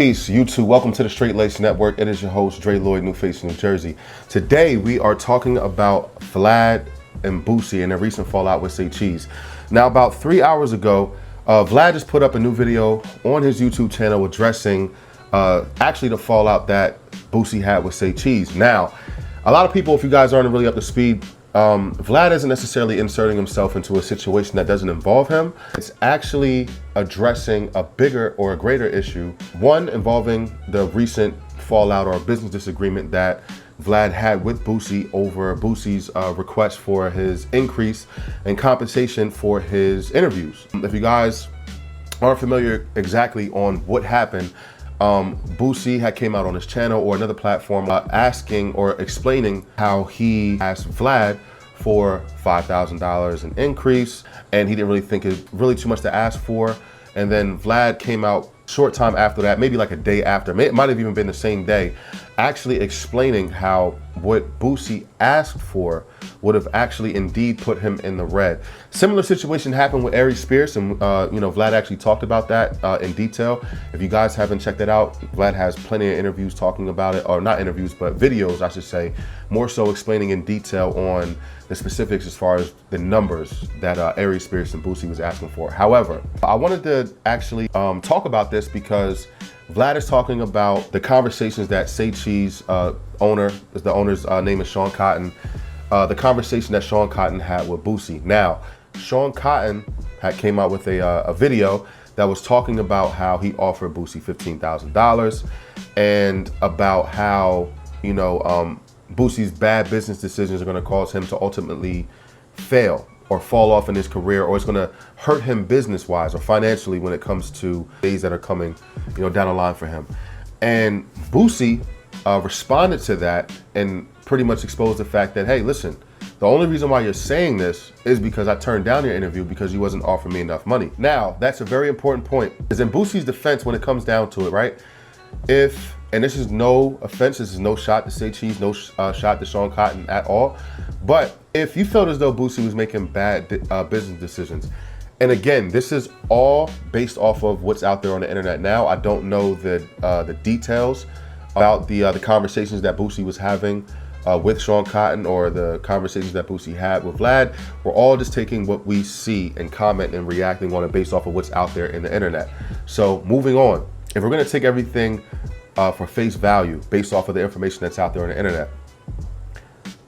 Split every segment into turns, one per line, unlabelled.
Peace, YouTube. Welcome to the Straight Lace Network. It is your host, Dre Lloyd, New Face, New Jersey. Today, we are talking about Vlad and Boosie and their recent fallout with Say Cheese. Now, about 3 hours ago, Vlad just put up a new video on his YouTube channel addressing actually the fallout that Boosie had with Say Cheese. Now, a lot of people, if you guys aren't really up to speed, Vlad isn't necessarily inserting himself into a situation that doesn't involve him. It's actually addressing a bigger or a greater issue, one involving the recent fallout or business disagreement that Vlad had with Boosie over Boosie's request for his increase in compensation for his interviews. If you guys aren't familiar exactly on what happened, Boosie had came out on his channel or another platform asking or explaining how he asked Vlad for $5,000 in increase, and he didn't really think it really too much to ask for. And then Vlad came out short time after that, maybe like a day after, it might have even been the same day, actually explaining how what Boosie asked for would have actually indeed put him in the red. Similar situation happened with Ari Spears, and Vlad actually talked about that in detail. If you guys haven't checked it out, Vlad has plenty of interviews talking about it, or not interviews, but videos, I should say, more so explaining in detail on the specifics as far as the numbers that Ari Spears and Boosie was asking for. However, I wanted to actually talk about this because Vlad is talking about the conversations that Say Cheese the owner's name is Sean Cotton, the conversation that Sean Cotton had with Boosie. Now, Sean Cotton had came out with a video that was talking about how he offered Boosie $15,000 and about how, Boosie's bad business decisions are going to cause him to ultimately fail or fall off in his career, or it's going to hurt him business-wise or financially when it comes to days that are coming, down the line for him. And Boosie responded to that and pretty much exposed the fact that, hey, listen, the only reason why you're saying this is because I turned down your interview because you wasn't offering me enough money. Now, that's a very important point, because in Boosie's defense, when it comes down to it, right? And this is no offense, this is no shot to Say Cheese, no shot to Sean Cotton at all. But if you felt as though Boosie was making bad business decisions, and again, this is all based off of what's out there on the internet now. I don't know the details about the conversations that Boosie was having with Sean Cotton, or the conversations that Boosie had with Vlad. We're all just taking what we see and comment and reacting on it based off of what's out there in the internet. So moving on, if we're gonna take everything for face value based off of the information that's out there on the internet,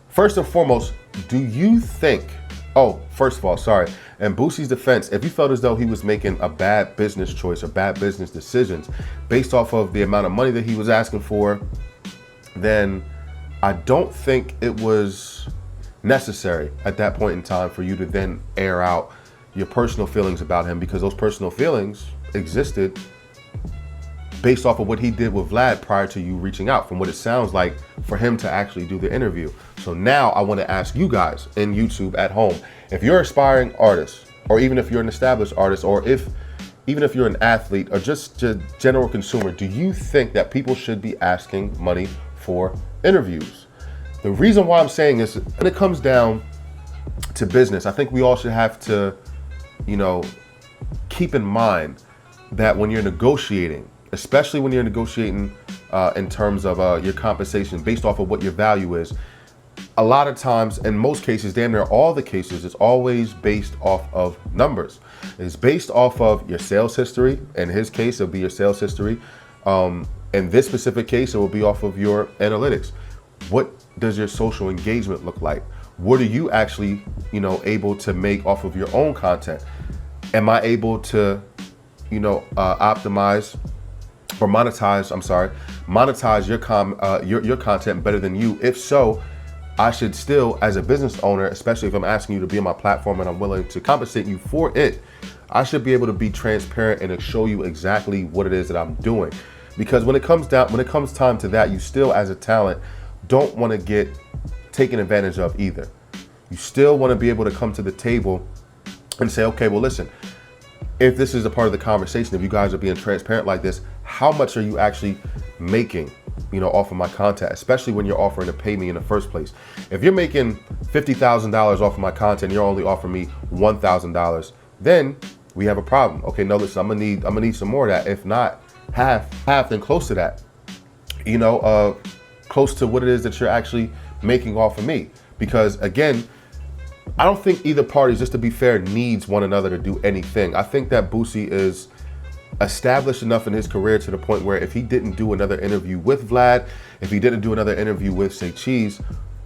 first and foremost, do you think, first of all, sorry, in Boosie's defense, if you felt as though he was making a bad business choice or bad business decisions based off of the amount of money that he was asking for, then I don't think it was necessary at that point in time for you to then air out your personal feelings about him, because those personal feelings existed based off of what he did with Vlad prior to you reaching out, from what it sounds like, for him to actually do the interview. So now I want to ask you guys in YouTube at home, if you're an aspiring artist, or even if you're an established artist, or even if you're an athlete or just a general consumer, do you think that people should be asking money for interviews? The reason why I'm saying this, when it comes down to business, I think we all should have to, keep in mind that when you're negotiating, especially when you're negotiating in terms of your compensation based off of what your value is, a lot of times, in most cases, damn near all the cases, it's always based off of numbers. It's based off of your sales history. In his case, it'll be your sales history. In this specific case, it will be off of your analytics. What does your social engagement look like? What are you actually, able to make off of your own content? Am I able to, optimize or monetize your content better than you? If so, I should still, as a business owner, especially if I'm asking you to be on my platform and I'm willing to compensate you for it, I should be able to be transparent and show you exactly what it is that I'm doing. Because when it comes time to that, you still, as a talent, don't want to get taken advantage of either. You still want to be able to come to the table and say, okay, well, listen, if this is a part of the conversation, if you guys are being transparent like this, how much are you actually making, off of my content, especially when you're offering to pay me in the first place? If you're making $50,000 off of my content, you're only offering me $1,000, then we have a problem. Okay, no, listen, I'm gonna need some more of that. If not, half and close to that, close to what it is that you're actually making off of me. Because again, I don't think either party, just to be fair, needs one another to do anything. I think that Boosie is established enough in his career to the point where if he didn't do another interview with Vlad, if he didn't do another interview with Say Cheese,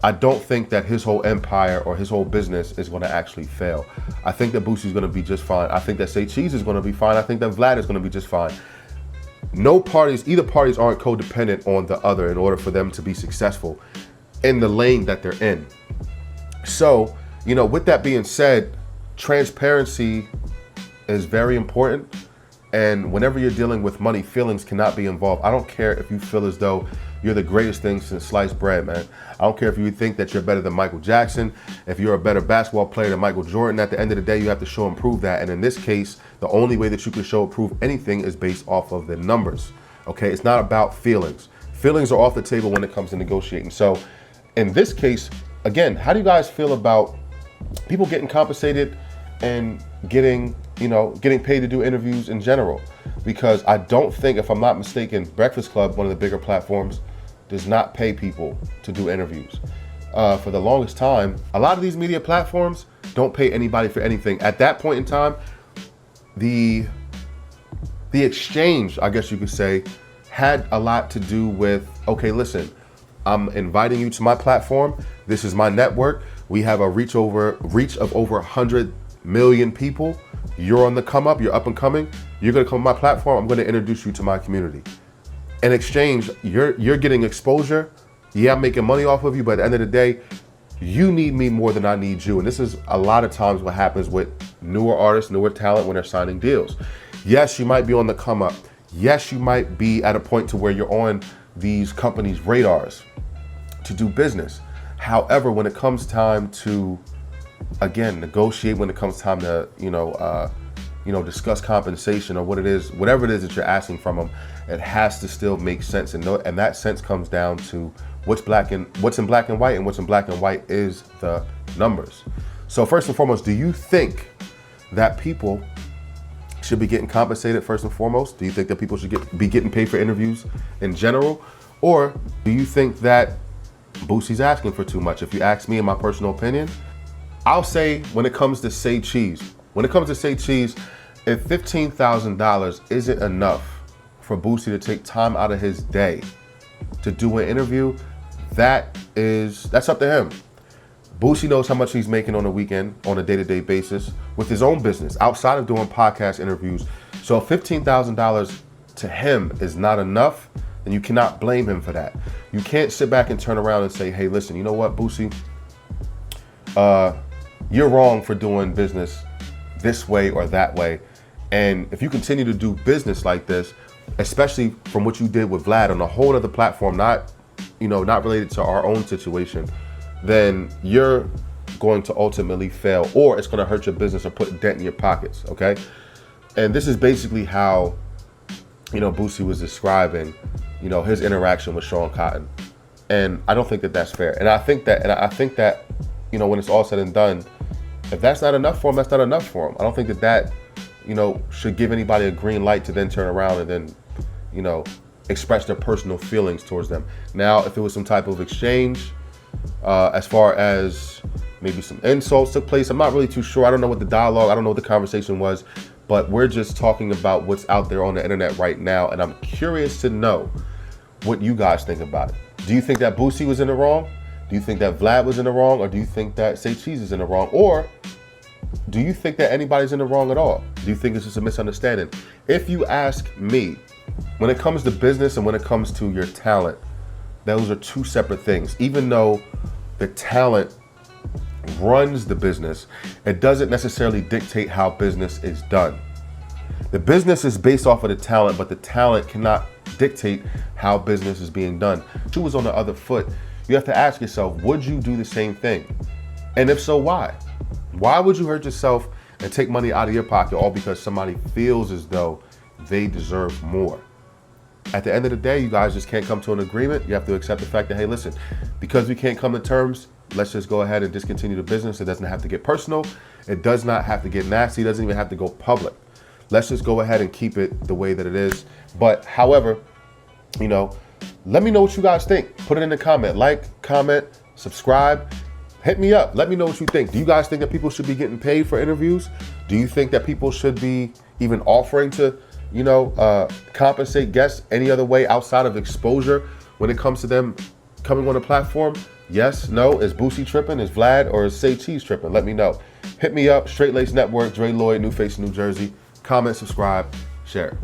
I don't think that his whole empire or his whole business is going to actually fail. I think that Boosie's going to be just fine. I think that Say Cheese is going to be fine. I think that Vlad is going to be just fine. Either parties aren't codependent on the other in order for them to be successful in the lane that they're in. So, with that being said, transparency is very important. And whenever you're dealing with money, feelings cannot be involved. I don't care if you feel as though you're the greatest thing since sliced bread, man. I don't care if you think that you're better than Michael Jackson, if you're a better basketball player than Michael Jordan. At the end of the day, you have to show and prove that. And in this case, the only way that you can show and prove anything is based off of the numbers, okay? It's not about feelings. Feelings are off the table when it comes to negotiating. So in this case, again, how do you guys feel about people getting compensated and getting paid to do interviews in general? Because I don't think, if I'm not mistaken, Breakfast Club, one of the bigger platforms, does not pay people to do interviews. For the longest time, a lot of these media platforms don't pay anybody for anything. At that point in time, the exchange, I guess you could say, had a lot to do with, okay, listen, I'm inviting you to my platform. This is my network. We have a reach of over 100 million people. You're on the come up, you're up and coming. You're gonna come to my platform, I'm gonna introduce you to my community. In exchange, you're getting exposure. Yeah, I'm making money off of you, but at the end of the day, you need me more than I need you. And this is a lot of times what happens with newer artists, newer talent when they're signing deals. Yes, you might be on the come up. Yes, you might be at a point to where you're on these companies' radars to do business. However, when it comes time to, again, negotiate, when it comes time to, discuss compensation or whatever it is that you're asking from them, it has to still make sense. And that sense comes down to what's in black and white, and what's in black and white is the numbers. So first and foremost, do you think that people should be getting compensated first and foremost? Do you think that people should be getting paid for interviews in general? Or do you think that Boosie's asking for too much? If you ask me, in my personal opinion, I'll say when it comes to Say Cheese, if $15,000 isn't enough for Boosie to take time out of his day to do an interview, that's up to him. Boosie knows how much he's making on a weekend, on a day-to-day basis with his own business outside of doing podcast interviews. So if $15,000 to him is not enough, then you cannot blame him for that. You can't sit back and turn around and say, hey, listen, you know what, Boosie? You're wrong for doing business this way or that way. And if you continue to do business like this, especially from what you did with Vlad on a whole other platform, not related to our own situation, then you're going to ultimately fail, or it's going to hurt your business or put a dent in your pockets, okay? And this is basically how, Boosie was describing, his interaction with Sean Cotton. And I don't think that that's fair. And I think that, when it's all said and done, if that's not enough for him, that's not enough for him. I don't think that should give anybody a green light to then turn around and then, express their personal feelings towards them. Now, if it was some type of exchange, as far as maybe some insults took place, I'm not really too sure. I don't know what the dialogue, I don't know what the conversation was, but we're just talking about what's out there on the internet right now. And I'm curious to know what you guys think about it. Do you think that Boosie was in the wrong? Do you think that Vlad was in the wrong? Or do you think that Say Cheese is in the wrong? Or do you think that anybody's in the wrong at all? Do you think it's just a misunderstanding? If you ask me, when it comes to business and when it comes to your talent, those are two separate things. Even though the talent runs the business, it doesn't necessarily dictate how business is done. The business is based off of the talent, but the talent cannot dictate how business is being done. Shoe was on the other foot. You have to ask yourself, would you do the same thing? And if so, why? Why would you hurt yourself and take money out of your pocket all because somebody feels as though they deserve more? At the end of the day, you guys just can't come to an agreement. You have to accept the fact that, hey, listen, because we can't come to terms, let's just go ahead and discontinue the business. It doesn't have to get personal. It does not have to get nasty. It doesn't even have to go public. Let's just go ahead and keep it the way that it is. But however, you know, let me know what you guys think. Put it in the comment. Like, comment, subscribe. Hit me up. Let me know what you think. Do you guys think that people should be getting paid for interviews? Do you think that people should be even offering to, you know, compensate guests any other way outside of exposure when it comes to them coming on a platform? Yes, no? Is Boosie tripping? Is Vlad or is Say Cheese tripping? Let me know. Hit me up. Straight Lace Network, Dre Lloyd, New Face, New Jersey. Comment, subscribe, share.